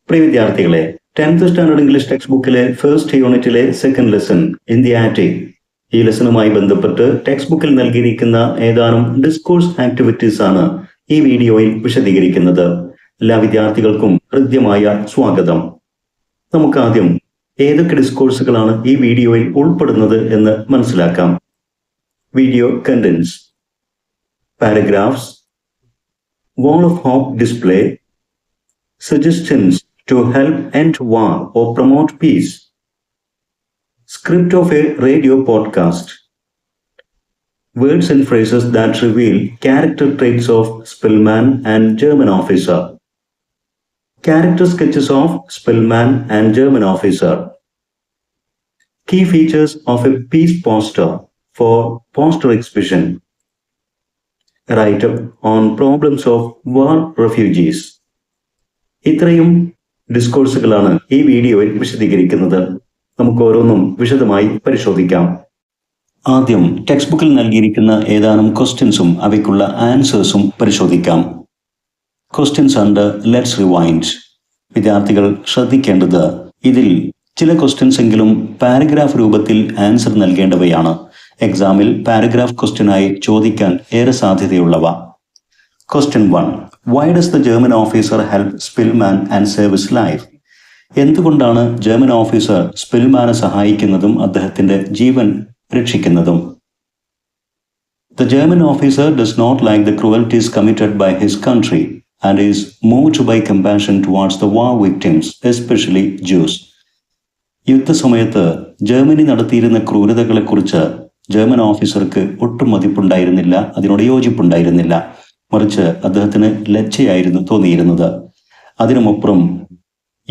പ്രിയ വിദ്യാർത്ഥികളെ, 10th standard English text ബുക്കിലെ first യൂണിറ്റിലെ second lesson in the attic, ഈ ലെസണുമായി ബന്ധപ്പെട്ട് ടെക്സ്റ്റ് ബുക്കിൽ നൽകിയിരിക്കുന്ന ഏതാനും ഡിസ്കോഴ്സ് ആക്ടിവിറ്റീസ് ആണ് ഈ വീഡിയോയിൽ വിശദീകരിക്കുന്നത്. എല്ലാ വിദ്യാർത്ഥികൾക്കും ഹൃദ്യമായ സ്വാഗതം. നമുക്ക് ആദ്യം ഏതൊക്കെ ഡിസ്കോഴ്സുകളാണ് ഈ വീഡിയോയിൽ ഉൾപ്പെടുന്നത് എന്ന് മനസ്സിലാക്കാം. Video contents: paragraphs, wall of hope display, suggestions to help end war or promote peace, script of a radio podcast, words and phrases that reveal character traits of Spillman and German officer, character sketches of Spillman and German officer, key features of a peace poster for poster exhibition, write-up on problems of war refugees. ഇത്രയും ഡിസ്കോഴ്സുകളാണ് ഈ വീഡിയോയിൽ വിശദീകരിക്കുന്നത്. നമുക്ക് ഓരോന്നും വിശദമായി പരിശോധിക്കാം. ആദ്യം text ബുക്കിൽ നൽകിയിരിക്കുന്ന ഏതാനും ക്വസ്റ്റ്യൻസും അവയ്ക്കുള്ള ആൻസേഴ്സും പരിശോധിക്കാം. Questions under let's rewind. വിദ്യാർത്ഥികൾ ശ്രദ്ധിക്കേണ്ടത്, ഇതിൽ ചില ക്വസ്റ്റ്യൻസ് എങ്കിലും പാരഗ്രാഫ് രൂപത്തിൽ ആൻസർ നൽകേണ്ടവയാണ്. എക്സാമിൽ പാരഗ്രാഫ് ക്വസ്റ്റ്യനായി ചോദിക്കാൻ ഏറെ സാധ്യതയുള്ളവ. Question 1. Why does the German officer help Spillman and save his life? എന്തുകൊണ്ടാണ് ജർമ്മൻ ഓഫീസർ സ്പിൽമാനെ സഹായിക്കുന്നതും അദ്ദേഹത്തിന്റെ ജീവൻ രക്ഷിക്കുന്നതും? The German officer does not like the cruelties committed by his country and is moved by compassion towards the war victims, especially Jews. യുദ്ധസമയത്ത് Germany നടത്തിയിരുന്ന ക്രൂരതകളെക്കുറിച്ച് German ഓഫീസർക്ക് ഒട്ടും മതിപ്പുണ്ടായിരുന്നില്ല, അതിനോട് യോജിപ്പുണ്ടായിരുന്നില്ല. മറിച്ച് അദ്ദേഹത്തിന് ലജ്ജയായിരുന്നു തോന്നിയിരുന്നത്. അതിനുമപ്പുറം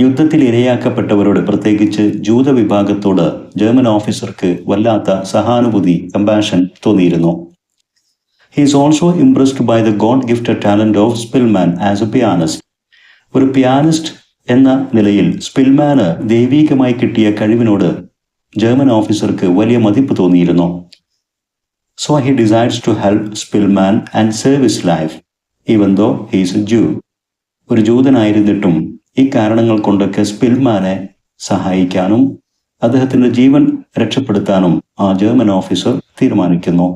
യുദ്ധത്തിൽ ഇരയാക്കപ്പെട്ടവരോട്, പ്രത്യേകിച്ച് ജൂത വിഭാഗത്തോട് ജർമ്മൻ ഓഫീസർക്ക് വല്ലാത്ത സഹാനുഭൂതി, കമ്പാഷൻ തോന്നിയിരുന്നു. He is also impressed by the god gifted talent of Szpilman as a pianist. ഒരു പിയാനിസ്റ്റ് എന്ന നിലയിൽ സ്പിൽമാന് ദൈവീകമായി കിട്ടിയ കഴിവിനോട് ജർമ്മൻ ഓഫീസർക്ക് വലിയ മതിപ്പ് തോന്നിയിരുന്നു. So he decides to help Spillman and save his life, even though he is a Jew. ഒരു ജൂതനായിരുന്നിട്ടും ഈ കാരണങ്ങൾ കൊണ്ടൊക്കെ സ്പിൽമാനെ സഹായിക്കാനും അദ്ദേഹത്തിന്റെ ജീവൻ രക്ഷപ്പെടുത്താനും ആ ജർമ്മൻ ഓഫീസർ തീരുമാനിക്കുന്നു.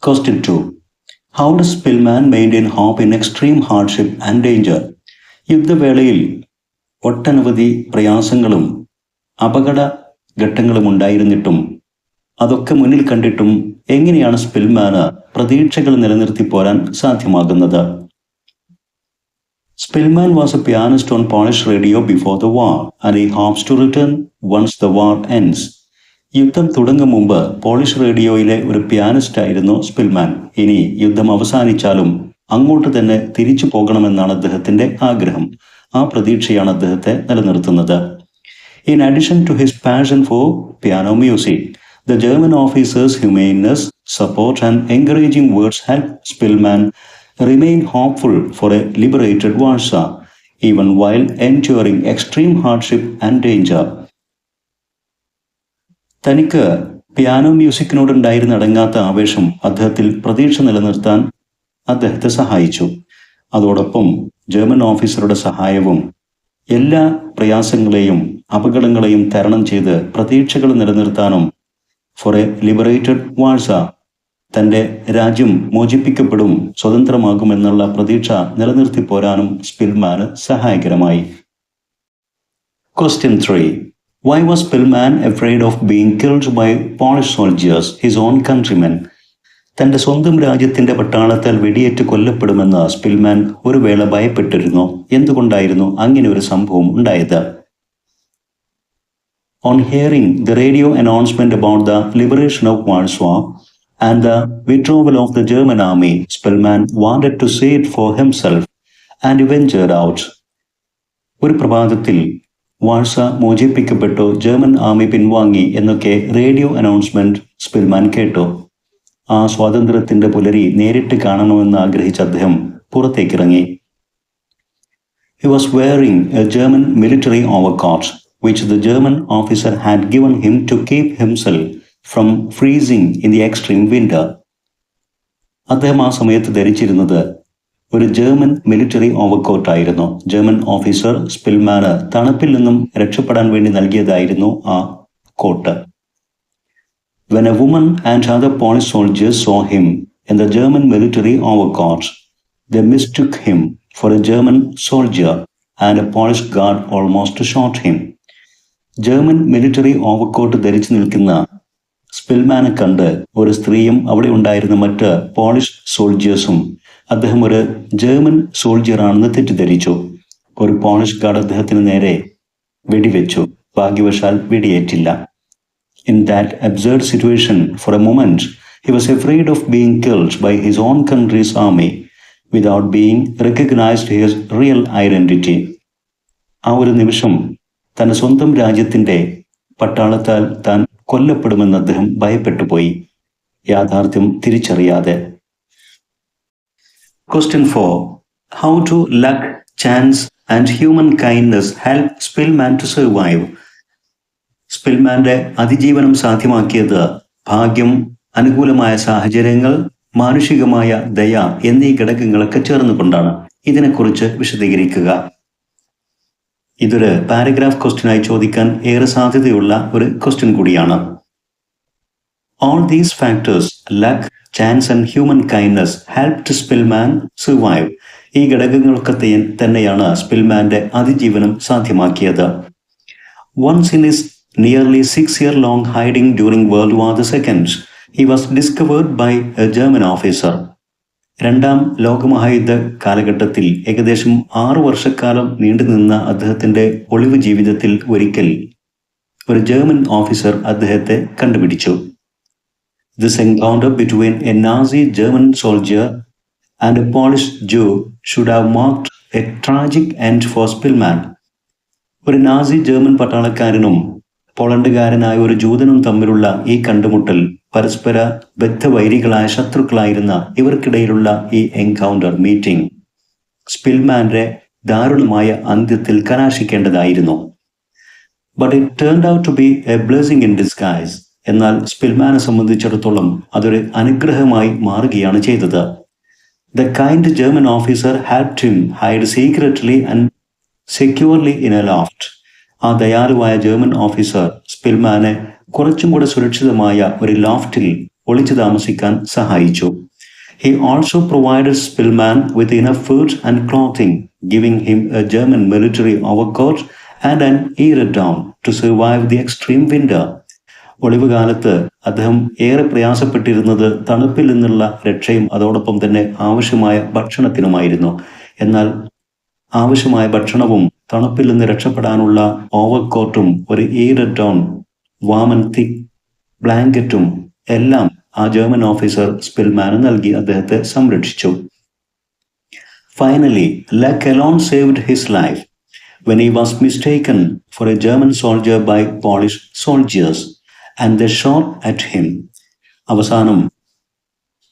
Question 2. How does Spillman maintain hope in extreme hardship and danger? യുദ്ധവേളയിൽ ഒട്ടനവധി പ്രയാസങ്ങളും അപകട ഘട്ടങ്ങളും ഉണ്ടായിരുന്നിട്ടും അതൊക്കെ മുന്നിൽ കണ്ടിട്ടും എങ്ങനെയാണ് സ്പിൽമാന് പ്രതീക്ഷകൾ നിലനിർത്തി പോരാൻ സാധ്യമാകുന്നത്? Spillman was a pianist on Polish radio before the war and he hopes to return once the war ends. യുദ്ധം തുടങ്ങും മുമ്പ് പോളിഷ് റേഡിയോയിലെ ഒരു പിയാനിസ്റ്റ് ആയിരുന്നു സ്പിൽമാൻ. ഇനി യുദ്ധം അവസാനിച്ചാലും അങ്ങോട്ട് തന്നെ തിരിച്ചു പോകണമെന്നാണ് അദ്ദേഹത്തിന്റെ ആഗ്രഹം. ആ പ്രതീക്ഷയാണ് അദ്ദേഹത്തെ നിലനിർത്തുന്നത്. In addition to his passion for piano music, the German officer's humaneness, support and encouraging words help Spillman remain hopeful for a liberated Warsaw, even while enduring extreme hardship and danger. തനിക്ക് piano മ്യൂസിക്കിനോടുണ്ടായിരുന്ന അടങ്ങാത്ത ആവേശം അദ്ദേഹത്തിൽ പ്രതീക്ഷ നിലനിർത്താൻ അദ്ദേഹത്തെ സഹായിച്ചു. അതോടൊപ്പം German ഓഫീസറുടെ സഹായവും എല്ലാ പ്രയാസങ്ങളെയും അപകടങ്ങളെയും തരണം ചെയ്ത് പ്രതീക്ഷകൾ നിലനിർത്താനും ഫോർ എ ലിബറേറ്റഡ് വാഴ്സ, തൻ്റെ രാജ്യം മോചിപ്പിക്കപ്പെടും, സ്വതന്ത്രമാകുമെന്നുള്ള പ്രതീക്ഷ നിലനിർത്തി പോരാനും സ്പിൽമാന് സഹായകരമായി. Question 3. Why was Spillman afraid of being killed by Polish soldiers, his own countrymen? തൻ്റെ സ്വന്തം രാജ്യത്തിന്റെ പട്ടാളത്താൽ വെടിയേറ്റ് കൊല്ലപ്പെടുമെന്ന് സ്പിൽമാൻ ഒരു വേള ഭയപ്പെട്ടിരുന്നു. എന്തുകൊണ്ടായിരുന്നു അങ്ങനെ ഒരു സംഭവം ഉണ്ടായത്? On hearing the radio announcement about the liberation of Warsaw and the withdrawal of the German army, Spillman wanted to see it for himself and ventured out. ഒരു പ്രഭാതത്തിൽ വാഴ്സ മോചിപ്പിക്കപ്പെട്ടു, ജർമ്മൻ ആർമി പിൻവാങ്ങി എന്നൊക്കെ റേഡിയോ അനൗൺസ്മെന്റ് സ്പിൽമാൻ കേട്ടു. ആ സ്വാതന്ത്ര്യത്തിന്റെ പുലരി നേരിട്ട് കാണണമെന്ന് ആഗ്രഹിച്ച അദ്ദേഹം പുറത്തേക്കിറങ്ങി. He was wearing a German military overcoat, which the German officer had given him to keep himself from freezing in the extreme winter. അദ്ദേഹം ആ സമയത്ത് ധരിച്ചിരുന്നത് ഒരു ജർമ്മൻ മിലിറ്ററി ഓവർകോട്ടായിരുന്നു. ജർമ്മൻ ഓഫീസർ സ്പിൽമാന് തണുപ്പിൽ നിന്നും രക്ഷപ്പെടാൻ വേണ്ടി നൽകിയതായിരുന്നു ആ coat. When a woman and other Polish soldiers saw him in the German military overcoat, they mistook him for a German soldier and a Polish guard almost shot him. German military overcoat ധരിച്ചു നിൽക്കുന്ന സ്പിൽമാനെ കണ്ട് ഒരു സ്ത്രീയും അവിടെ ഉണ്ടായിരുന്ന മറ്റ് polish സോൾജിയേഴ്സും അദ്ദേഹം ഒരു ജർമ്മൻ സോൾജിയറാണെന്ന് തെറ്റിദ്ധരിച്ചു. ഒരു പോളിഷ് ഗാർഡ് അദ്ദേഹത്തിന് നേരെ വെടിവെച്ചു. ഭാഗ്യവശാൽ വെടിയേറ്റില്ല. In that absurd situation, for a moment, he was afraid of being killed by his own country's army without being recognized his real identity. ആ ഒരു നിമിഷം തന്റെ സ്വന്തം രാജ്യത്തിന്റെ പട്ടാളത്താൽ താൻ കൊല്ലപ്പെടുമെന്ന് അദ്ദേഹം ഭയപ്പെട്ടുപോയി, യാഥാർത്ഥ്യം തിരിച്ചറിയാതെ. Question 4. How do luck, chance and human kindness help Spillman to survive? സ്പിൽമാന്റെ അതിജീവനം സാധ്യമാക്കിയത് ഭാഗ്യം, അനുകൂലമായ സാഹചര്യങ്ങൾ, മാനുഷികമായ ദയ എന്നീ ഘടകങ്ങളൊക്കെ ചേർന്നുകൊണ്ടാണ്. ഇതിനെക്കുറിച്ച് വിശദീകരിക്കുക. ഇതൊരു പാരഗ്രാഫ് ക്വസ്റ്റ്യനായി ചോദിക്കാൻ ഏറെ സാധ്യതയുള്ള ഒരു ക്വസ്റ്റ്യൻ കൂടിയാണ്. All these factors, luck, chance and human kindness helped Spillman survive. ഈ ഘടകങ്ങളൊക്കെ തന്നെയാണ് സ്പിൽമാന്റെ അതിജീവനം സാധ്യമാക്കിയത്. Once in his nearly 6-year-long hiding during World War II, he was discovered by a German officer. രണ്ടാം ലോകമഹായുദ്ധ കാലഘട്ടത്തിൽ ഏകദേശം 6 വർഷക്കാലം നീണ്ടുനിന്ന അദ്ദേഹത്തിന്റെ ഒളിവ് ജീവിതത്തിൽ ഒരിക്കൽ ഒരു ജർമ്മൻ ഓഫീസർ അദ്ദേഹത്തെ കണ്ടുപിടിച്ചു. This encounter between a Nazi German soldier and a Polish Jew should have marked a tragic end for Spillman. ഒരു നാസി ജർമ്മൻ പട്ടാളക്കാരനും പോളണ്ടുകാരനായ ഒരു ജൂതനും തമ്മിലുള്ള ഈ കണ്ടുമുട്ടൽ പരസ്പര ബദ്ധവൈരികളായ ശത്രുക്കളായിരുന്ന ഇവർക്കിടയിലുള്ള ഈ എൻകൗണ്ടർ മീറ്റിംഗ് സ്പിൽമാന്റെ ദാരുണമായ അന്ത്യത്തിൽ കലാശിക്കേണ്ടതായിരുന്നു. But it turned out to be a blessing in disguise. എന്നാൽ സ്പിൽമാനെ സംബന്ധിച്ചിടത്തോളം അതൊരു അനുഗ്രഹമായി മാറുകയാണ് ചെയ്തത്. The kind German officer had him hide secretly and securely in a loft. ആ ദയാലുവായ ജർമ്മൻ ഓഫീസർ സ്പിൽമാനെ കുറച്ചും കൂടെ സുരക്ഷിതമായ ഒരു ലോഫ്റ്റിൽ ഒളിച്ചു താമസിക്കാൻ സഹായിച്ചു. He also provided Spillman with enough food and clothing, giving him a German military overcoat and an eiderdown to survive the extreme winter. ഒളിവുകാലത്ത് അദ്ദേഹം ഏറെ പ്രയാസപ്പെട്ടിരുന്നത് തണുപ്പിൽ നിന്നുള്ള രക്ഷയും അതോടൊപ്പം തന്നെ ആവശ്യമായ ഭക്ഷണത്തിനുമായിരുന്നു. എന്നാൽ ആവശ്യമായ ഭക്ഷണവും തണുപ്പിൽ നിന്ന് രക്ഷപ്പെടാനുള്ള ഓവർകോട്ടും ഒരു എയ്ഡഡ്-ഡൗൺ വാമൻ തിക് ബ്ലാങ്കറ്റും എല്ലാം ആ ജർമ്മൻ ഓഫീസർ സ്പിൽമാന് നൽകി അദ്ദേഹത്തെ സംരക്ഷിച്ചു. Finally, luck alone saved his life when he was mistaken for a German soldier by Polish soldiers and they shot at him. അവസാനം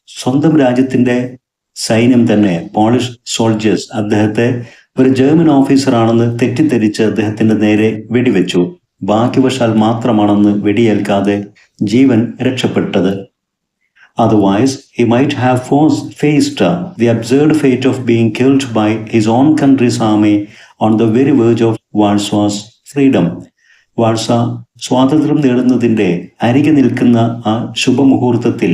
സ്വന്തം രാജ്യത്തിന്റെ സൈന്യം തന്നെ പോളിഷ് സോൾജേഴ്സ് അദ്ദേഹത്തെ ഒരു ജർമ്മൻ ഓഫീസറാണെന്ന് തെറ്റിദ്ധരിച്ച് അദ്ദേഹത്തിന്റെ നേരെ വെടിവെച്ചു. ഭാഗ്യവശാൽ മാത്രമാണെന്ന് വെടിയേൽക്കാതെ ജീവൻ രക്ഷപ്പെട്ടത്. Otherwise, he might have faced the absurd fate of being killed by his own country's army on the very verge of Warsaw's freedom. വാഴ്സ സ്വാതന്ത്ര്യം നേടുന്നതിന്റെ അരികെ നിൽക്കുന്ന ആ ശുഭമുഹൂർത്തത്തിൽ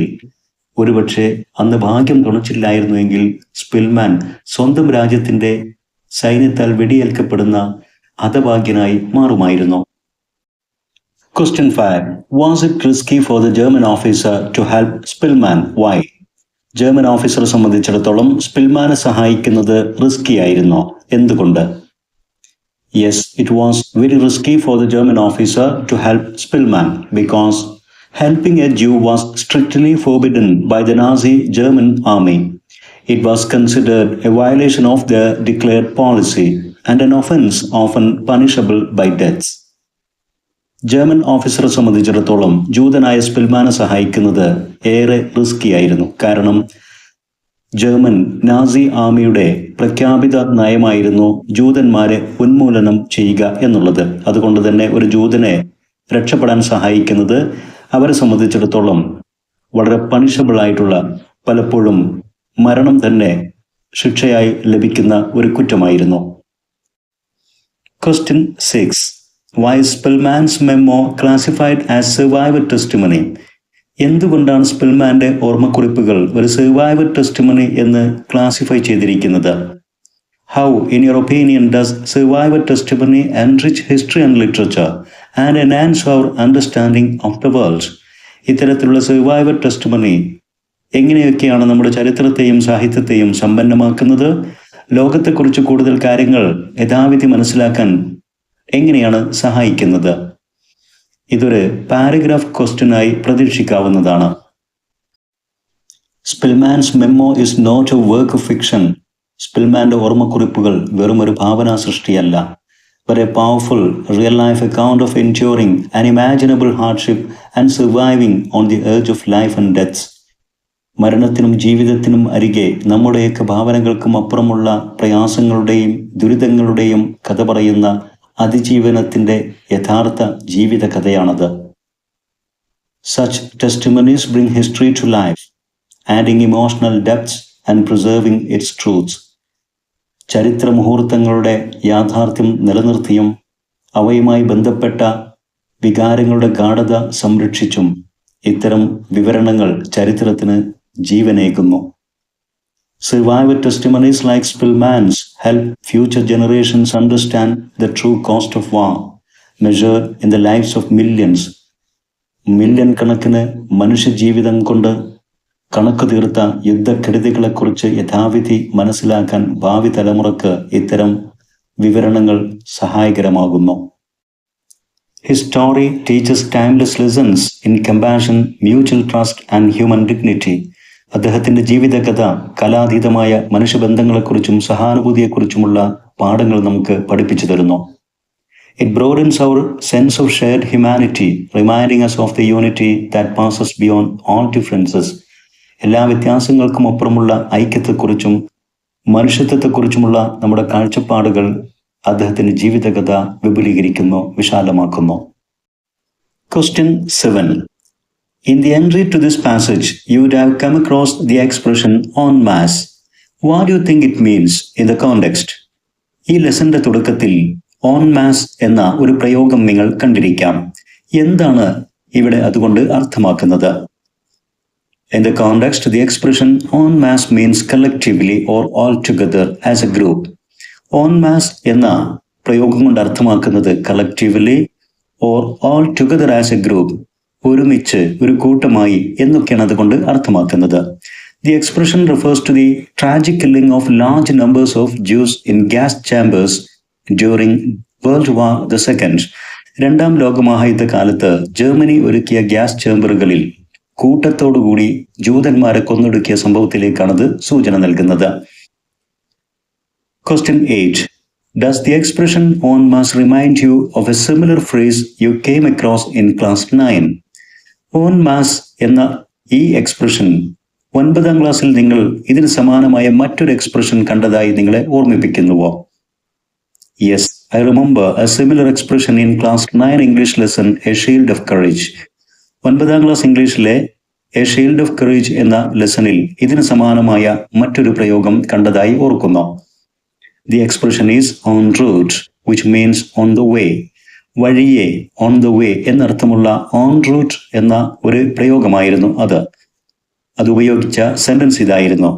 ഒരുപക്ഷെ അന്ന് ഭാഗ്യം തുണച്ചില്ലായിരുന്നുവെങ്കിൽ സ്പിൽമാൻ സ്വന്തം രാജ്യത്തിന്റെ സൈന്യത്താൽ വെടിയേൽക്കപ്പെടുന്ന ഹതഭാഗ്യനായി മാറുമായിരുന്നു. Question 5. Was it risky for the German officer to help Spillman? Why? German ഓഫീസറെ സംബന്ധിച്ചിടത്തോളം സ്പിൽമാനെ സഹായിക്കുന്നത് റിസ്കി ആയിരുന്നോ? എന്തുകൊണ്ട്? Yes, it was very risky for the German officer to help Spillman because helping a Jew was strictly forbidden by the Nazi German army. It was considered a violation of their declared policy and an offense often punishable by death. German ഓഫീസറെ സംബന്ധിച്ചിടത്തോളം ജൂതനായ സ്പിൽമാനെ സഹായിക്കുന്നത് ഏറെ risky ആയിരുന്നു. കാരണം German Nazi ആർമിയുടെ പ്രഖ്യാപിത നയമായിരുന്നു ജൂതന്മാരെ ഉന്മൂലനം ചെയ്യുക എന്നുള്ളത്. അതുകൊണ്ട് തന്നെ ഒരു ജൂതനെ രക്ഷപ്പെടാൻ സഹായിക്കുന്നത് അവരെ സംബന്ധിച്ചിടത്തോളം വളരെ പണിഷബിൾ ആയിട്ടുള്ള, പലപ്പോഴും മരണം തന്നെ ശിക്ഷയായി ലഭിക്കുന്ന ഒരു കുറ്റമായിരുന്നു. Question 6. Why is Spellman's memo classified as survivor testimony? എന്തുകൊണ്ടാണ് സ്പെൽമാന്റെ ഓർമ്മക്കുറിപ്പുകൾ ഒരു സർവൈവർ ടെസ്റ്റിമണി എന്ന് ക്ലാസിഫൈ ചെയ്തിരിക്കുന്നത്? How, in your opinion, does survivor testimony enrich history and literature and enhance our understanding of the world? ഇത്തരത്തിലുള്ള സർവൈവർ ടെസ്റ്റിമണി എങ്ങനെയൊക്കെയാണ് നമ്മുടെ ചരിത്രത്തെയും സാഹിത്യത്തെയും സമ്പന്നമാക്കുന്നത്? ലോകത്തെക്കുറിച്ച് കൂടുതൽ കാര്യങ്ങൾ യഥാവിധി മനസ്സിലാക്കാൻ എങ്ങനെയാണ് സഹായിക്കുന്നത്? ഇതൊരു പാരഗ്രാഫ് ക്വസ്റ്റ്യനായി പ്രതീക്ഷിക്കാവുന്നതാണ്. Szpilman's memo is not a work of fiction. സ്പെൽമാന്റെ ഓർമ്മക്കുറിപ്പുകൾ വെറും ഒരു ഭാവനാ സൃഷ്ടിയല്ല, but a powerful real life account of enduring unimaginable hardship and surviving on the edge of life and death. മരണത്തിനും ജീവിതത്തിനും അരികെ നമ്മുടെയൊക്കെ ഭാവനകൾക്കും അപ്പുറമുള്ള പ്രയാസങ്ങളുടെയും ദുരിതങ്ങളുടെയും കഥ പറയുന്ന അതിജീവനത്തിൻ്റെ യഥാർത്ഥ ജീവിത കഥയാണത്. Such testimonies bring history to life, adding emotional depths and preserving its truths. ചരിത്ര മുഹൂർത്തങ്ങളുടെ യാഥാർത്ഥ്യം നിലനിർത്തിയും അവയുമായി ബന്ധപ്പെട്ട വികാരങ്ങളുടെ ഗാഢത സംരക്ഷിച്ചും ഇത്തരം വിവരണങ്ങൾ ചരിത്രത്തിന് ജീവനേകുന്നു. Survivor testimonies like Spellman's help future generations understand the true cost of war, measured in the lives of millions. Million കണക്കിന് മനുഷ്യജീവിതം കൊണ്ട് കണക്ക് തീർത്ത യുദ്ധക്കെടുതികളെക്കുറിച്ച് യഥാവിധി മനസ്സിലാക്കാൻ ഭാവി തലമുറക്ക് ഇത്തരം വിവരണങ്ങൾ സഹായകരമാകുന്നു. His story teaches timeless lessons in compassion, mutual trust and human dignity. അദ്ദേഹത്തിൻ്റെ ജീവിതകഥ കലാതീതമായ മനുഷ്യബന്ധങ്ങളെക്കുറിച്ചും സഹാനുഭൂതിയെക്കുറിച്ചുമുള്ള പാഠങ്ങൾ നമുക്ക് പഠിപ്പിച്ചു തരുന്നു. It broadens our sense of shared humanity, reminding us of the unity that passes beyond all differences. എല്ലാ വ്യത്യാസങ്ങൾക്കും അപ്പുറമുള്ള ഐക്യത്തെക്കുറിച്ചും മനുഷ്യത്വത്തെക്കുറിച്ചുമുള്ള നമ്മുടെ കാഴ്ചപ്പാടുകൾ അദ്ദേഹത്തിൻ്റെ ജീവിതകഥ വിപുലീകരിക്കുന്നു, വിശാലമാക്കുന്നു. Question 7. In the entry to this passage, you would have come across the expression en masse. What do you think it means in the context? ഈ ലെസന്റെ തുടക്കത്തിൽ en masse എന്ന ഒരു പ്രയോഗം നിങ്ങൾ കണ്ടിരിക്കാം. എന്താണ് ഇവിടെ അതുകൊണ്ട് അർത്ഥമാക്കുന്നത്? In the context, the expression en masse means collectively or altogether as a group. En masse എന്ന പ്രയോഗം കൊണ്ട് അർത്ഥമാക്കുന്നത് collectively or altogether as a group, ഒരുമിച്ച് ഒരു കൂട്ടമായി എന്നൊക്കെയാണ് അതുകൊണ്ട് അർത്ഥമാക്കുന്നത്. The expression refers to the tragic killing of large numbers of Jews in gas chambers during World War II. രണ്ടാം ലോകമഹായുദ്ധ കാലത്ത് ജർമ്മനി ഒരുക്കിയ ഗ്യാസ് ചേംബറുകളിൽ കൂട്ടത്തോടുകൂടി ജൂതന്മാരെ കൊന്നൊടുക്കിയ സംഭവത്തിലേക്കാണത് സൂചന നൽകുന്നത്. Question 8. Does the expression en masse remind you of a similar phrase you came across in class 9? En masse എന്ന ഈ expression 9ാം ക്ലാസ്സിൽ നിങ്ങൾ ഇതിന് സമാനമായ മറ്റൊരു എക്സ്പ്രഷൻ കണ്ടതായി നിങ്ങളെ ഓർമ്മിപ്പിക്കുന്നുവോ? Yes, I remember a similar expression in class 9 English lesson, A Shield of Courage. 9ാം ക്ലാസ് ഇംഗ്ലീഷിലെ A Shield of Courage എന്ന ലെസണിൽ ഇതിന് സമാനമായ മറ്റൊരു പ്രയോഗം കണ്ടതായി ഓർക്കുന്നു. The expression is en route, which means on the way. വഴിയെ, on the way എന്നർത്ഥമുള്ള en route എന്ന ഒരു പ്രയോഗമായിരുന്നു അത്. അത് ഉപയോഗിച്ച സെന്റൻസ് ഇതായിരുന്നു: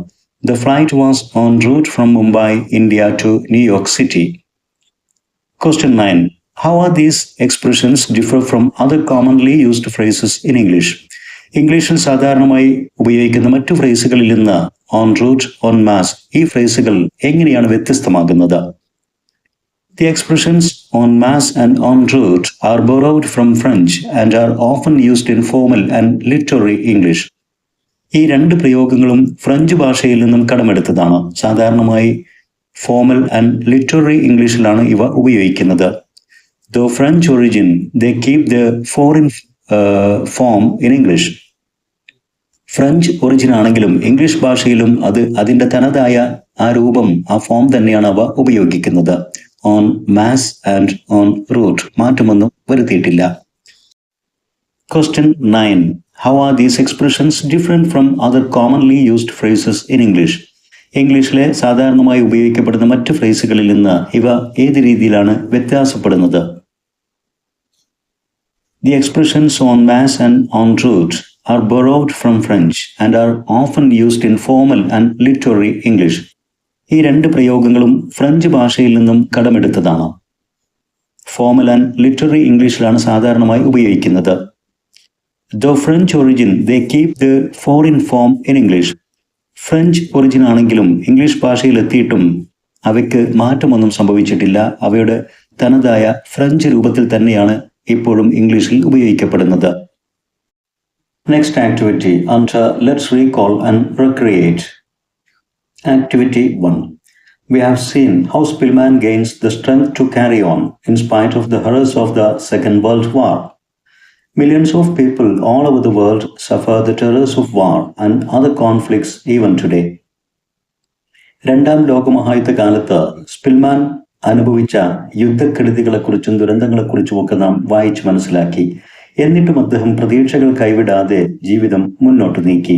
The flight was en route from Mumbai, India to New York City. Question 9. How are these expressions differ from other commonly used phrases in English? ഇംഗ്ലീഷിൽ സാധാരണമായി ഉപയോഗിക്കുന്ന മറ്റു ഫ്രേസുകളിൽ നിന്ന് en route, en masse ഈ ഫ്രേസുകൾ എങ്ങനെയാണ് വ്യത്യസ്തമാകുന്നത്? The expressions en masse and en route are borrowed from French and are often used in formal and literary English. ഈ രണ്ട് പ്രയോഗങ്ങളും ഫ്രഞ്ച് ഭാഷയിൽ നിന്നും കടമെടുത്തതാണ്. സാധാരണമായി ഫോമൽ ആൻഡ് ലിറ്റററി ഇംഗ്ലീഷിലാണ് ഇവ ഉപയോഗിക്കുന്നത്. The French origin, they keep the foreign form in English. French origin ആണെങ്കിലും ഇംഗ്ലീഷ് ഭാഷയിലും അത് അതിൻ്റെ തനതായ ആ രൂപം, ആ ഫോം തന്നെയാണ് അവ ഉപയോഗിക്കുന്നത്. on masse and en route മാറ്റമൊന്നും വരുത്തിയിട്ടില്ല. Question 9. How are these expressions different from other commonly used phrases in English? ഇംഗ്ലീഷിലെ സാധാരണമായി ഉപയോഗിക്കപ്പെടുന്ന മറ്റ് ഫ്രേസുകളിൽ നിന്ന് ഇവ ഏത് രീതിയിലാണ് വ്യത്യാസപ്പെടുന്നത്? The expressions en masse and en route are borrowed from French and are often used in formal and literary English. ഈ രണ്ട് പ്രയോഗങ്ങളും ഫ്രഞ്ച് ഭാഷയിൽ നിന്നും കടമെടുത്തതാണ്. ഫോമൽ ആൻഡ് ലിറ്റററി ഇംഗ്ലീഷിലാണ് സാധാരണമായി ഉപയോഗിക്കുന്നത്. The French origin they keep the foreign form in English. French origin ആണെങ്കിലും English ഭാഷയിൽ എത്തിയിട്ടും അവയ്ക്ക് മാറ്റമൊന്നും സംഭവിച്ചിട്ടില്ല. അവയുടെ തനതായ ഫ്രഞ്ച് രൂപത്തിൽ തന്നെയാണ് ഇപ്പോഴും ഇംഗ്ലീഷിൽ ഉപയോഗിക്കപ്പെടുന്നത്. Next activity under let's recall and recreate. Activity 1. We have seen how Spillman gains the strength to carry on in spite of the horrors of the Second World War. Millions of people all over the world suffer the terrors of war and other conflicts even today. രണ്ടാം ലോകമഹായുദ്ധകാലത്ത് Spillman അനുഭവിച്ച യുദ്ധക്കെടുതികളെക്കുറിച്ചും ദുരന്തങ്ങളെക്കുറിച്ചുമൊക്കെ നാം വായിച്ചു മനസ്സിലാക്കി. എന്നിട്ടും അദ്ദേഹം പ്രതീക്ഷകൾ കൈവിടാതെ ജീവിതം മുന്നോട്ട് നീക്കി.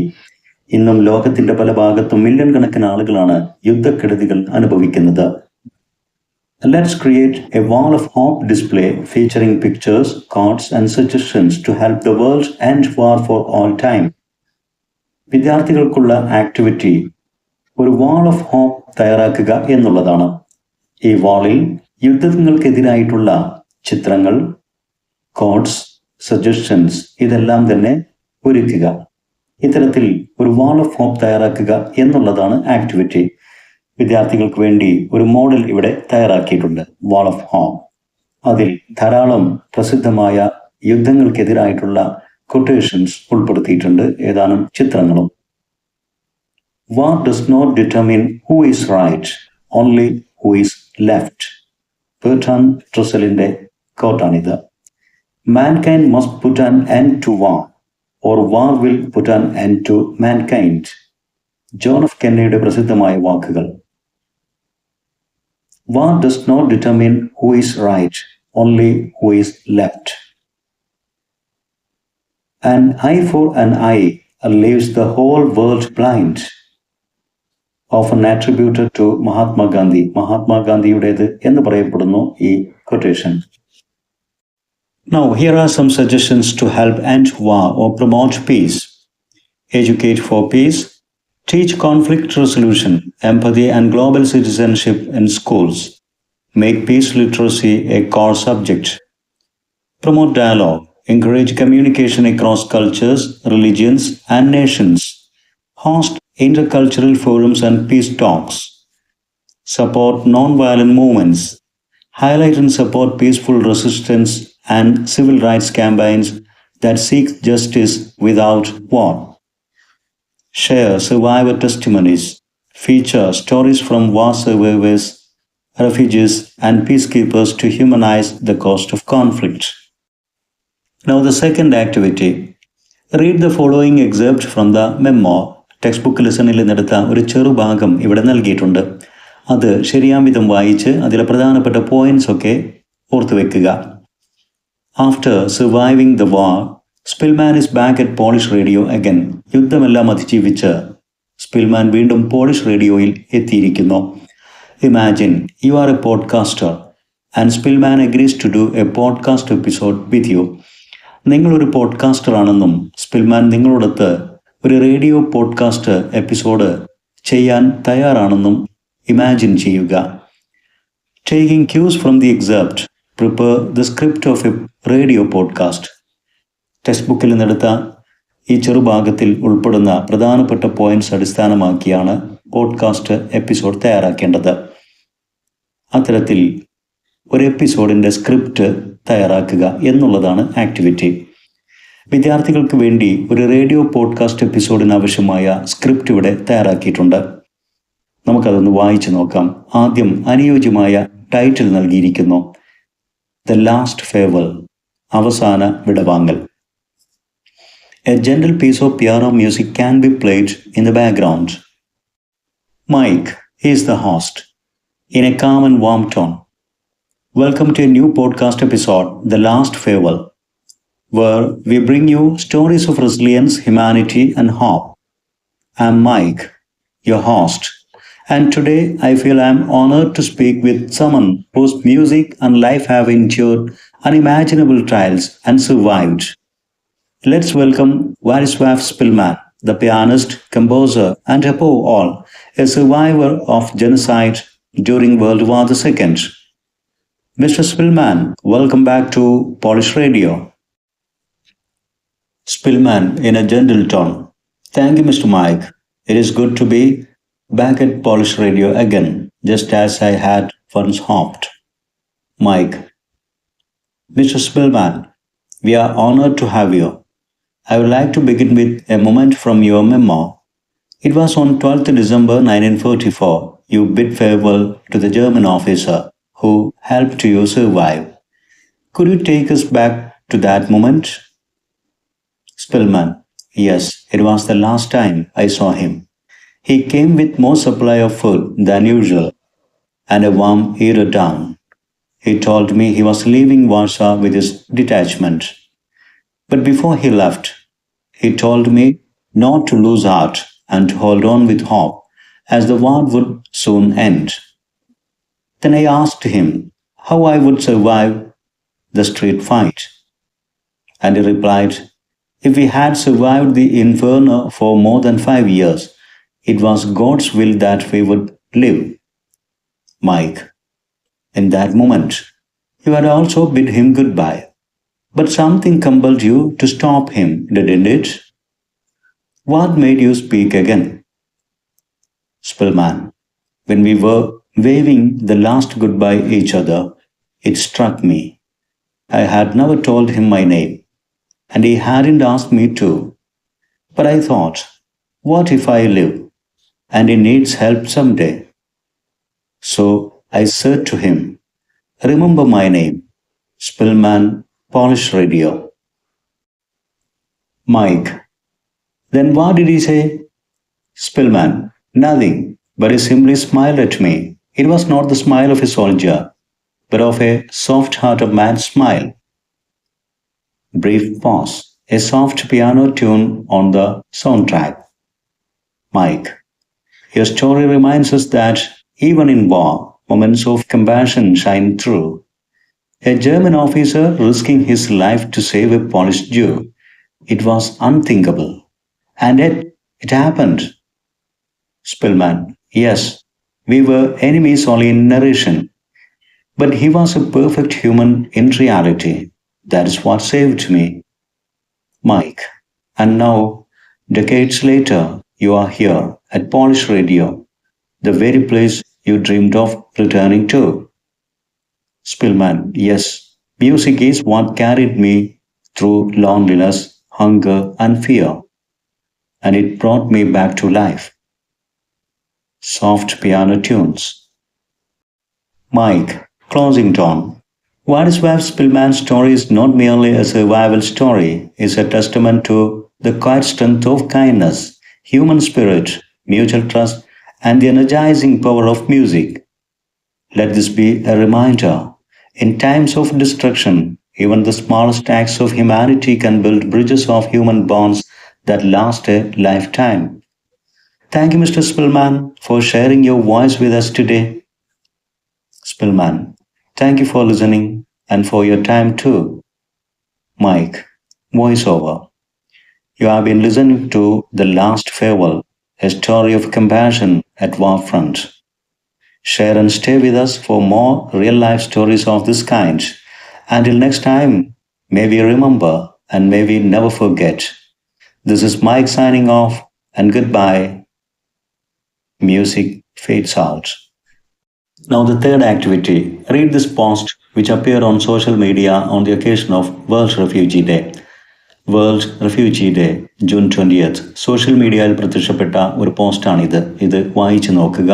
ഇന്നും ലോകത്തിന്റെ പല ഭാഗത്തും മില്യൺ കണക്കിന് ആളുകളാണ് യുദ്ധക്കെടുതികൾ അനുഭവിക്കുന്നത്. Let's create a wall of hope display featuring pictures, cards and suggestions to help the world end war for all time. വിദ്യാർത്ഥികൾക്കുള്ള ആക്ടിവിറ്റി ഒരു വാൾ ഓഫ് ഹോപ്പ് തയ്യാറാക്കുക എന്നുള്ളതാണ്. ഈ വാളിൽ യുദ്ധങ്ങൾക്കെതിരായിട്ടുള്ള ചിത്രങ്ങൾ, കോഡ്സ്, സജഷൻസ് ഇതെല്ലാം തന്നെ ഒരുക്കുക. ഇത്തരത്തിൽ ഒരു വാൾ ഓഫ് ഹോപ്പ് തയ്യാറാക്കുക എന്നുള്ളതാണ് ആക്ടിവിറ്റി. വിദ്യാർത്ഥികൾക്ക് വേണ്ടി ഒരു മോഡൽ ഇവിടെ തയ്യാറാക്കിയിട്ടുണ്ട്, വാൾ ഓഫ് ഹോപ്പ്. അതിൽ ധാരാളം പ്രസിദ്ധമായ യുദ്ധങ്ങൾക്കെതിരായിട്ടുള്ള കൊട്ടേഷൻസ് ഉൾപ്പെടുത്തിയിട്ടുണ്ട്, ഏതാനും ചിത്രങ്ങളും. War does not determine who is right, only who is left. Bertrand ട്രസലിന്റെ കോട്ടാണിത്. Mankind must put an end to war, or war will put an end to mankind. John F കെന്നഡിയുടെ പ്രസിദ്ധമായ വാക്കുകൾ. War does not determine who is right, only who is left. An eye for an eye leaves the whole world blind. Often attributed to Mahatma Gandhi. Mahatma ഗാന്ധിയുടേത് എന്ന് പറയപ്പെടുന്നു ഈ quotation. Now here are some suggestions to help end war or promote peace. Educate for peace. Teach conflict resolution, empathy and global citizenship in schools. Make peace literacy a core subject. Promote dialogue. Encourage communication across cultures, religions and nations. Host intercultural forums and peace talks. Support non-violent movements. Highlight and support peaceful resistance and civil rights campaigns that seek justice without war. Share survivor testimonies. Feature stories from war survivors, refugees, and peacekeepers to humanize the cost of conflict. Now the second activity. Read the following excerpt from the memo. Text book ലെസണിൽ നിന്നെടുത്ത ഒരു ചെറുഭാഗം ഇവിടെ നൽകിയിട്ടുണ്ട്. അത് ശരിയാം വിധം വായിച്ച് അതിലെ പ്രധാനപ്പെട്ട പോയിന്റ്സ് ഒക്കെ ഓർത്തു വെക്കുക. After surviving the war, Szpilman is back at Polish radio again. യുദ്ധമെല്ലാം അതിജീവിച്ച് സ്പിൽമാൻ വീണ്ടും പോളിഷ് റേഡിയോയിൽ എത്തിയിരിക്കുന്നു. Imagine you are a podcaster and Szpilman agrees to do a podcast episode with you. നിങ്ങളൊരു പോഡ്കാസ്റ്റർ ആണെന്നും സ്പിൽമാൻ നിങ്ങളോടൊത്ത് ഒരു റേഡിയോ പോഡ്കാസ്റ്റ് എപ്പിസോഡ് ചെയ്യാൻ തയ്യാറാണെന്നും ഇമാജിൻ ചെയ്യുക. Taking cues from the except, prepare the script of a radio podcast. Text ബുക്കിൽ നിന്നെടുത്ത ഈ ചെറുഭാഗത്തിൽ ഉൾപ്പെടുന്ന പ്രധാനപ്പെട്ട പോയിന്റ്സ് അടിസ്ഥാനമാക്കിയാണ് പോഡ്കാസ്റ്റ് എപ്പിസോഡ് തയ്യാറാക്കേണ്ടത്. അത്തരത്തിൽ ഒരു എപ്പിസോഡിൻ്റെ സ്ക്രിപ്റ്റ് തയ്യാറാക്കുക എന്നുള്ളതാണ് ആക്ടിവിറ്റി. വിദ്യാർത്ഥികൾക്ക് വേണ്ടി ഒരു റേഡിയോ പോഡ്കാസ്റ്റ് എപ്പിസോഡിന് ആവശ്യമായ സ്ക്രിപ്റ്റ് ഇവിടെ തയ്യാറാക്കിയിട്ടുണ്ട്. നമുക്കതൊന്ന് വായിച്ചു നോക്കാം. ആദ്യം അനുയോജ്യമായ ടൈറ്റിൽ നൽകിയിരിക്കുന്നു, ദ ലാസ്റ്റ് ഫെയർവെൽ, അവസാന വിടവാങ്ങൽ. A gentle piece of piano music can be played in the background. Mike is the host in a calm and warm tone. Welcome to a new podcast episode, The Last Farewell, where we bring you stories of resilience, humanity, and hope. I'm Mike, your host. And today I feel I am honored to speak with someone whose music and life have endured unimaginable trials and survived. Let's welcome Vladislav Spilman, the pianist, composer, and above all, a survivor of genocide during World War II. Mr. Spilman, welcome back to Polish Radio. Spillman in a gentle tone. Thank you, Mr. Mike. It is good to be back at Polish Radio again, just as I had once hoped. Mike, Mr. Spillman, we are honored to have you. I would like to begin with a moment from your memoir. It was on 12th December 1944 you bid farewell to the German officer who helped you survive. Could you take us back to that moment? Spillman, yes, it was the last time I saw him. He came with more supply of food than usual and a warm eiderdown. He told me he was leaving Warsaw with his detachment. But before he left, he told me not to lose heart and to hold on with hope, as the war would soon end. Then I asked him how I would survive the street fight. And he replied, if we had survived the inferno for more than 5 years, it was God's will that we would live. Mike, in that moment, you had also bid him goodbye. But something compelled you to stop him, didn't it? What made you speak again? Spillman, when we were waving the last goodbye each other, it struck me. I had never told him my name, and he hadn't asked me to. But I thought, what if I live, and he needs help someday? So I said to him, remember my name, Spillman, Polish Radio. Mike, then what did he say? Spillman, nothing, but he simply smiled at me. It was not the smile of a soldier, but of a soft-hearted man's smile. Brief pause, a soft piano tune on the soundtrack. Mike, your story reminds us that even in war, moments of compassion shine through. A German officer risking his life to save a Polish Jew. It was unthinkable. And yet, it happened. Spillman, yes, we were enemies only in narration. But he was a perfect human in reality. That is what saved me. Mike, and now, decades later, you are here at Polish Radio, the very place you dreamed of returning to. Spillman, yes, music is what carried me through loneliness, hunger, and fear, and it brought me back to life. Soft piano tunes. Mike, closing tone. Vladislav Spillman's story is not merely a survival story, it's a testament to the quiet strength of kindness, human spirit, mutual trust, and the energizing power of music. Let this be a reminder. In times of destruction, even the smallest acts of humanity can build bridges of human bonds that last a lifetime. Thank you, Mr. Spillman, for sharing your voice with us today. Spillman, thank you for listening and for your time too. Mike, voiceover. You have been listening to The Last Farewell, a story of compassion at war front. Share and stay with us for more real-life stories of this kind. Until next time, may we remember and may we never forget. This is Mike signing off, and goodbye. Music fades out. Now the third activity. Read this post which appeared on social media on the occasion of World Refugee Day. World refugee day June 20th social മീഡിയയിൽ പ്രത്യക്ഷപ്പെട്ട ഒരു പോസ്റ്റാണിത്. ഇത് വായിച്ചു നോക്കുക.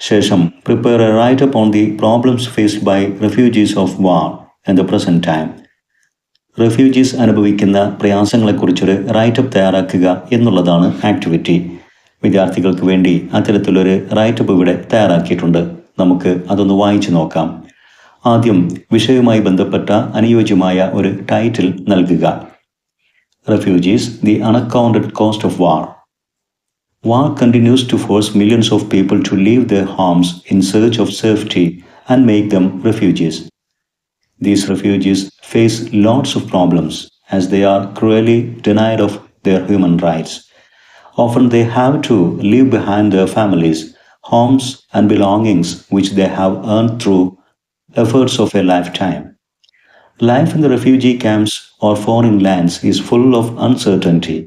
ശേഷം prepare a writeup on the problems faced by refugees of war in the present time. Refugees അനുഭവിക്കുന്ന പ്രയാസങ്ങളെക്കുറിച്ചൊരു റൈറ്റപ്പ് തയ്യാറാക്കുക എന്നുള്ളതാണ് ആക്ടിവിറ്റി. വിദ്യാർത്ഥികൾക്ക് വേണ്ടി അത്തരത്തിലൊരു റൈറ്റപ്പ് ഇവിടെ തയ്യാറാക്കിയിട്ടുണ്ട്. നമുക്ക് അതൊന്ന് വായിച്ചു നോക്കാം. ആദ്യം വിഷയവുമായി ബന്ധപ്പെട്ട അനുയോജ്യമായ ഒരു ടൈറ്റിൽ നൽകുക. Refugees, the unaccounted cost of war. War continues to force millions of people to leave their homes in search of safety and make them refugees. These refugees face lots of problems as they are cruelly denied of their human rights. Often they have to leave behind their families, homes, and belongings which they have earned through efforts of a lifetime. Life in the refugee camps or foreign lands is full of uncertainty.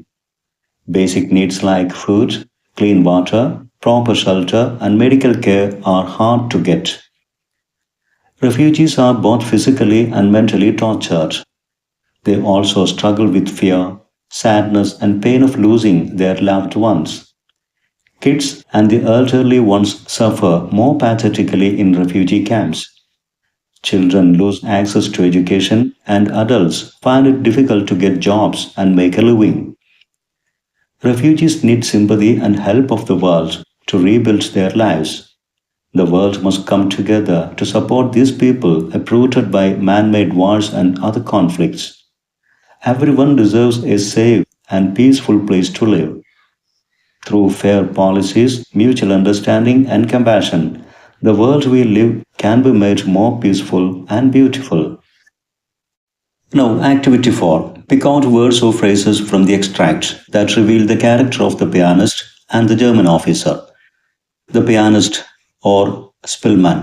Basic needs like food, clean water, proper shelter, and medical care are hard to get. Refugees are both physically and mentally tortured. They also struggle with fear, sadness, and pain of losing their loved ones. Kids and the elderly ones suffer more pathetically in refugee camps. Children lose access to education, and adults find it difficult to get jobs and make a living. Refugees need sympathy and help of the world to rebuild their lives. The world must come together to support these people uprooted by man-made wars and other conflicts. Everyone deserves a safe and peaceful place to live. Through fair policies, mutual understanding, and compassion, the world we live can be made more peaceful and beautiful. Now, Activity 4. Pick out words or phrases from the extract that reveal the character of the pianist and the German officer. The pianist or Spillman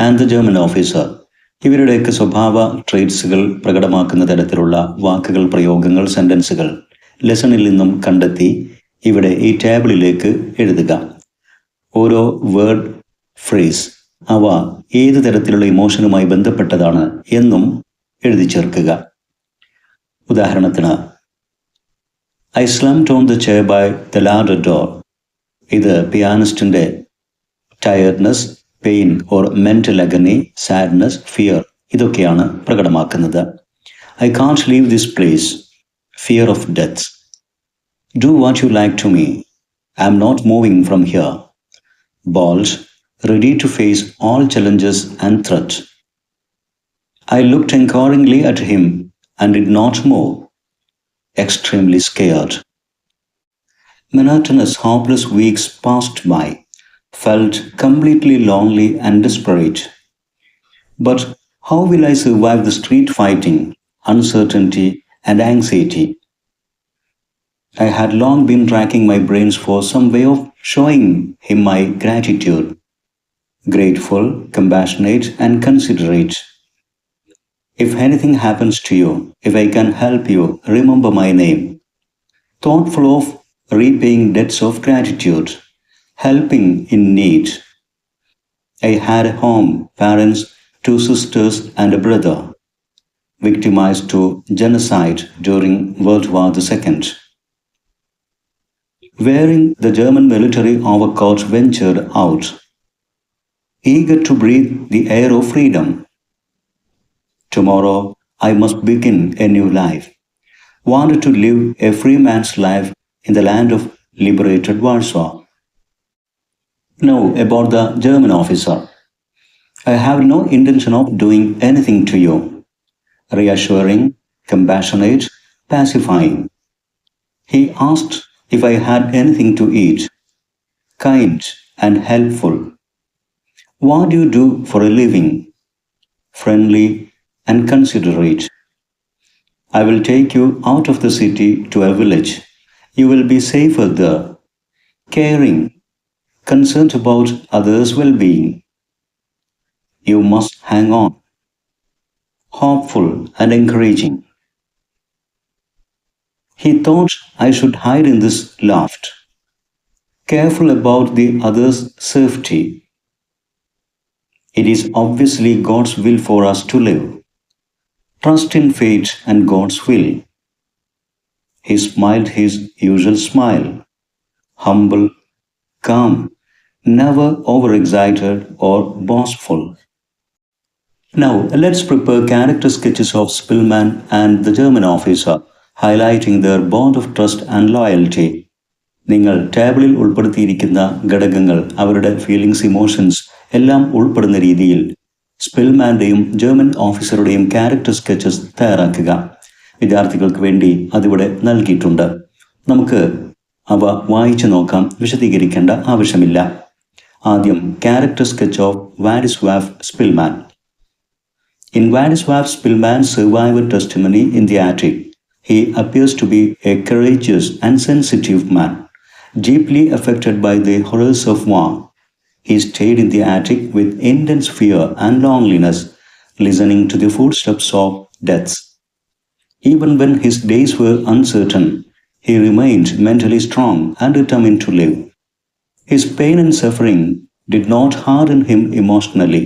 and the German officer. ഇവരുടെയൊക്കെ സ്വഭാവ ട്രേറ്റ്സുകൾ പ്രകടമാക്കുന്ന തരത്തിലുള്ള വാക്കുകൾ, പ്രയോഗങ്ങൾ, സെന്റൻസുകൾ ലെസണിൽ നിന്നും കണ്ടെത്തി ഇവിടെ ഈ ടേബിളിലേക്ക് എഴുതുക. ഓരോ വേർഡ്, ഫ്രേസ് അവ ഏത് തരത്തിലുള്ള ഇമോഷനുമായി ബന്ധപ്പെട്ടതാണ് എന്നും എഴുതി ചേർക്കുക. ഉദാഹരണത്തിന്, I slumped on the chair by the ladder door. ഇത് പിയാനിസ്റ്റിന്റെ tiredness, pain or mental agony, sadness, fear ഇതൊക്കെയാണ് പ്രകടമാക്കുന്നത്. I can't leave this place, fear of death. Do what you like to me, I am not moving from here. Bold, ready to face all challenges and threats. I looked inquiringly at him and did not move, extremely scared. Monotonous, hopeless weeks passed by, felt completely lonely and desperate. But how will I survive the street fighting, uncertainty, and anxiety? I had long been racking my brains for some way of showing him my gratitude. Grateful, compassionate, and considerate. If anything happens to you, if I can help you, remember my name. Thoughtful of repaying debts of gratitude, helping in need. I had a home, parents, 2 sisters, and a brother, victimized to genocide during World War II. Wearing the German military overcoat, ventured out, eager to breathe the air of freedom. Tomorrow I must begin a new life. Wanted to live a free man's life in the land of liberated Warsaw. Now about the German officer. I have no intention of doing anything to you. Reassuring, compassionate, pacifying. He asked if I had anything to eat. Kind and helpful. What do you do for a living? Friendly and considerate. I will take you out of the city to a village. You will be safer there. Caring, concerned about others' well-being. You must hang on. Hopeful and encouraging. He thought I should hide in this loft. Careful about the others' safety. It is obviously God's will for us to live. Trust in fate and God's will. He smiled his usual smile, humble, calm, never overexcited or boastful. Now, let's prepare character sketches of Spillman and the German officer, highlighting their bond of trust and loyalty. നിങ്ങൾ ടേബിളിൽ ഉൾപ്പെടുത്തിയിരിക്കുന്ന ഘടകങ്ങൾ, അവരുടെ feelings, emotions എല്ലാം ഉൾപ്പെടുന്ന രീതിയിൽ സ്പിൽമാൻ്റെയും German ഓഫീസറുടെയും character sketches തയ്യാറാക്കുക. വിദ്യാർത്ഥികൾക്ക് വേണ്ടി അതിവിടെ നൽകിയിട്ടുണ്ട്. നമുക്ക് അവ വായിച്ചു നോക്കാം, വിശദീകരിക്കേണ്ട ആവശ്യമില്ല. ആദ്യം character sketch of Wladyslaw Spillman. In Władysław Spillman's survivor testimony in the attic, he appears to be a courageous and sensitive man, deeply affected by the horrors of war. He stayed in the attic with intense fear and loneliness, listening to the footsteps of death. Even when his days were uncertain, he remained mentally strong and determined to live. His pain and suffering did not harden him emotionally.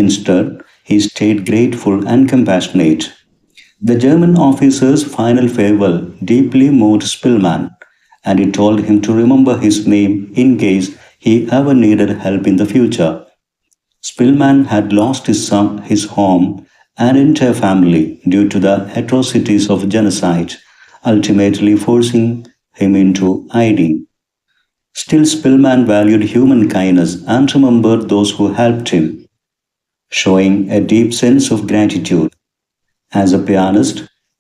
Instead, he stayed grateful and compassionate. The German officer's final farewell deeply moved Spillman, and he told him to remember his name in case he ever needed help in the future. Spillman had lost his son, his home, and entire family due to the atrocities of genocide, ultimately forcing him into hiding. Still, Spillman valued human kindness and remembered those who helped him, showing a deep sense of gratitude. As a pianist,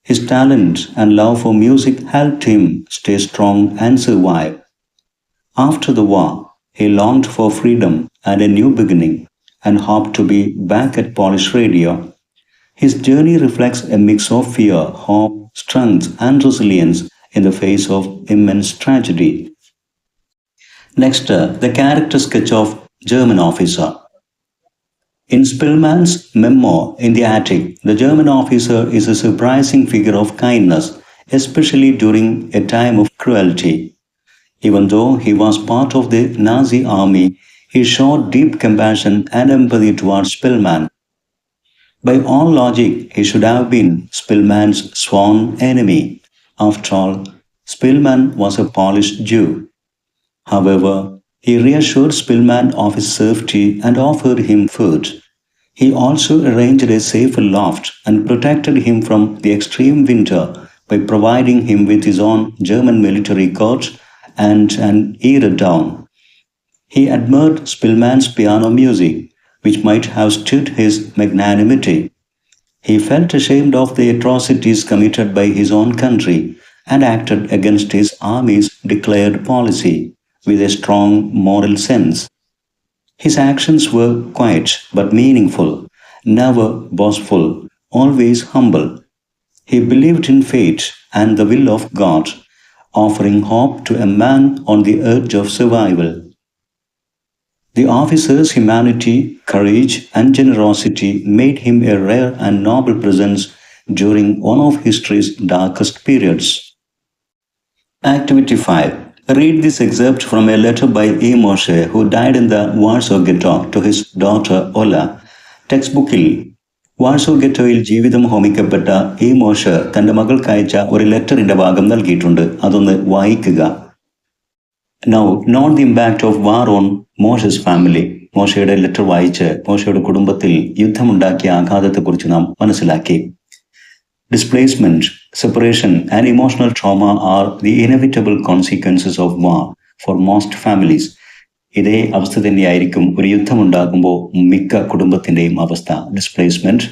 his talent and love for music helped him stay strong and survive. After the war, he longed for freedom and a new beginning and hoped to be back at Polish radio. His journey reflects a mix of fear, hope, strength, and resilience in the face of immense tragedy. Next, the character sketch of German officer. In Spillman's memoir In the Attic, the German officer is a surprising figure of kindness, especially during a time of cruelty. Even though he was part of the Nazi army, he showed deep compassion and empathy towards Spillman. By all logic, he should have been Spillman's sworn enemy. After all, Spillman was a Polish Jew. However, he reassured Spillman of his safety and offered him food. He also arranged a safer loft and protected him from the extreme winter by providing him with his own German military coat and an eiderdown. He admired Spillman's piano music, which might have stood his magnanimity. He felt ashamed of the atrocities committed by his own country and acted against his army's declared policy with a strong moral sense. His actions were quiet but meaningful, never boastful, always humble. He believed in fate and the will of God, offering hope to a man on the edge of survival. The officer's humanity, courage, and generosity made him a rare and noble presence during one of history's darkest periods. Activity 5. Read this excerpt from a letter by E. Moshe, who died in the Warsaw Ghetto, to his daughter Ola. Text Warsaw ഗെറ്റോയിൽ ജീവിതം ഹോമിക്കപ്പെട്ട ഈ മോശ തന്റെ മകൾക്ക് അയച്ച ഒരു ലെറ്ററിന്റെ ഭാഗം നൽകിയിട്ടുണ്ട്. അതൊന്ന് വായിക്കുക. Now note the impact of war on Moshe's family. മോശയുടെ ലെറ്റർ വായിച്ച് മോശയുടെ കുടുംബത്തിൽ യുദ്ധമുണ്ടാക്കിയ ആഘാതത്തെക്കുറിച്ച് നാം മനസ്സിലാക്കി. Displacement, separation, and emotional trauma are the inevitable consequences of war for most families. ഇതേ അവസ്ഥ തന്നെയായിരിക്കും ഒരു യുദ്ധമുണ്ടാകുമ്പോൾ മിക്ക കുടുംബത്തിൻ്റെയും അവസ്ഥ. ഡിസ്പ്ലേസ്മെന്റ്,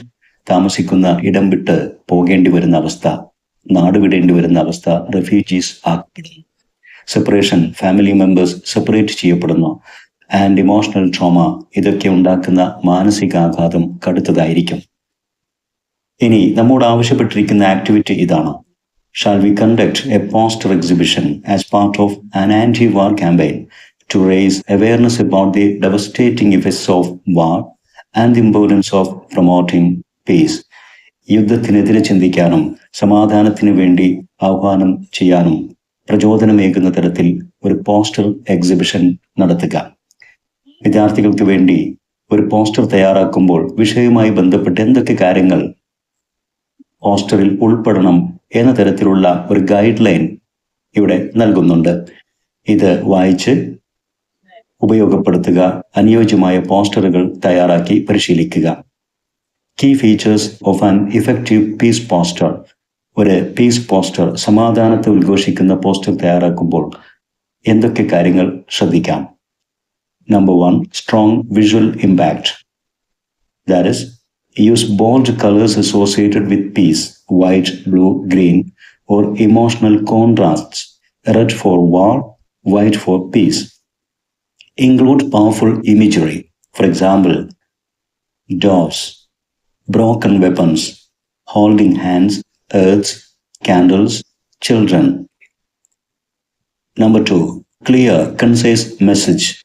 താമസിക്കുന്ന ഇടം വിട്ട് പോകേണ്ടി വരുന്ന അവസ്ഥ, നാട് വിടേണ്ടി വരുന്ന അവസ്ഥ, റെഫ്യൂജീസ് ആക്കപ്പെടുന്നു. സെപ്പറേഷൻ, ഫാമിലി മെമ്പേഴ്സ് സെപ്പറേറ്റ് ചെയ്യപ്പെടുന്നു. ആൻഡ് ഇമോഷണൽ ട്രോമ, ഇതൊക്കെ ഉണ്ടാക്കുന്ന മാനസികാഘാതം കടുത്തതായിരിക്കും. ഇനി നമ്മോട് ആവശ്യപ്പെട്ടിരിക്കുന്ന ആക്ടിവിറ്റി ഇതാണ്. Shall we conduct a poster exhibition as part of an anti war campaign to raise awareness about the devastating effects of war and the importance of promoting peace. യുദ്ധത്തിനെതിരെ ചിന്തിക്കാനും സമാധാനത്തിന് വേണ്ടി ആഹ്വാനം ചെയ്യാനും പ്രചോദനമേകുന്ന തരത്തിൽ ഒരു പോസ്റ്റർ എക്സിബിഷൻ നടത്തുക. വിദ്യാർത്ഥികൾക്ക് വേണ്ടി ഒരു പോസ്റ്റർ തയ്യാറാക്കുമ്പോൾ വിഷയവുമായി ബന്ധപ്പെട്ട് എന്തൊക്കെ കാര്യങ്ങൾ പോസ്റ്ററിൽ ഉൾപ്പെടണം എന്ന തരത്തിലുള്ള ഒരു ഗൈഡ് ലൈൻ ഇവിടെ നൽകുന്നുണ്ട്. ഇത് വായിച്ച് ഉപയോഗപ്പെടുത്തുക. അനുയോജ്യമായ പോസ്റ്ററുകൾ തയ്യാറാക്കി പരിശീലിക്കുക. Key features of an effective peace poster. ഒരു പീസ് പോസ്റ്റർ, സമാധാനത്തെ ഉദ്ഘോഷിക്കുന്ന പോസ്റ്റർ തയ്യാറാക്കുമ്പോൾ എന്തൊക്കെ കാര്യങ്ങൾ ശ്രദ്ധിക്കാം? Number 1, strong visual impact. That is, use bold colours associated with peace, white, blue, green, or emotional contrasts red for war, white for peace. Include powerful imagery. For example, doors, broken weapons, holding hands, earths, candles, children. Number 2, clear, concise message.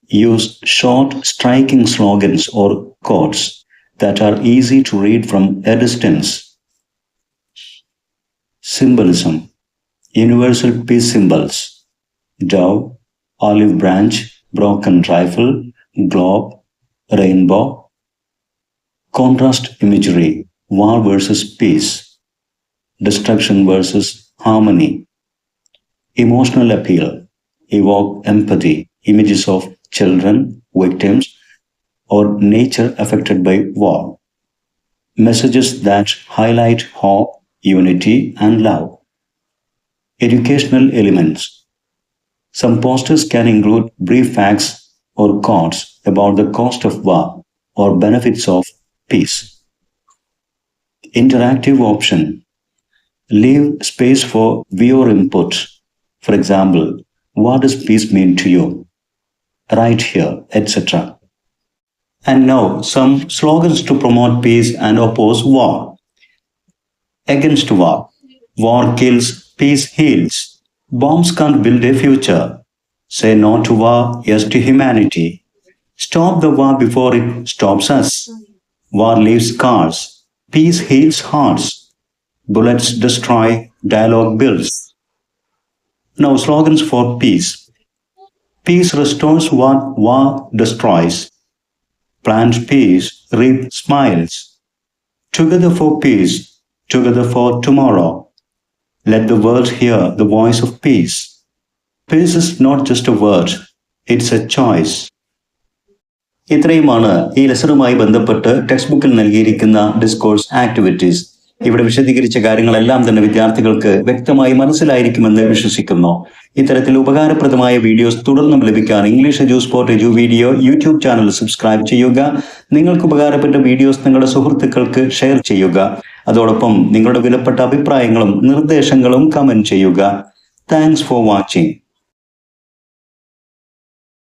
Use short, striking slogans or quotes that are easy to read from a distance. Symbolism. Universal peace symbols. Dove, olive branch, broken rifle, globe, rainbow. Contrast imagery. War versus peace. Destruction versus harmony. Emotional appeal. Evoke empathy. Images of children, victims, or nature affected by war. Messages that highlight hope, unity, and love. Educational elements. Some posters can include brief facts or quotes about the cost of war or benefits of peace. Interactive option. Leave space for viewer input. For example, what does peace mean to you? Right here, etc. And now some slogans to promote peace and oppose war. Against war. War kills, peace heals. Bombs can't build a future. Say no to war, yes to humanity. Stop the war before it stops us. War leaves scars. Peace heals hearts. Bullets destroy, dialogue builds. Now slogans for peace. Peace restores what war destroys. Plant peace, reap smiles. Together for peace, together for tomorrow. Let the world hear the voice of peace. Peace is not just a word, it's a choice. ഇത്രയുമാണ് ഈ ലെസണുമായി ബന്ധപ്പെട്ട് text ബുക്കിൽ നൽകിയിരിക്കുന്ന discourse activities. ഇവിടെ വിശദീകരിച്ച കാര്യങ്ങളെല്ലാം തന്നെ വിദ്യാർത്ഥികൾക്ക് വ്യക്തമായി മനസ്സിലായിരിക്കുമെന്ന് വിശ്വസിക്കുന്നു. ഇത്തരത്തിൽ ഉപകാരപ്രദമായ വീഡിയോസ് തുടർന്നും ലഭിക്കാൻ English edu spot edu video YouTube channel subscribe ചെയ്യുക. നിങ്ങൾക്ക് ഉപകാരപ്പെട്ട വീഡിയോസ് നിങ്ങളുടെ സുഹൃത്തുക്കൾക്ക് ഷെയർ ചെയ്യുക. അതോടൊപ്പം നിങ്ങളുടെ വിലപ്പെട്ട അഭിപ്രായങ്ങളും നിർദ്ദേശങ്ങളും കമന്റ് ചെയ്യുക. Thanks for watching.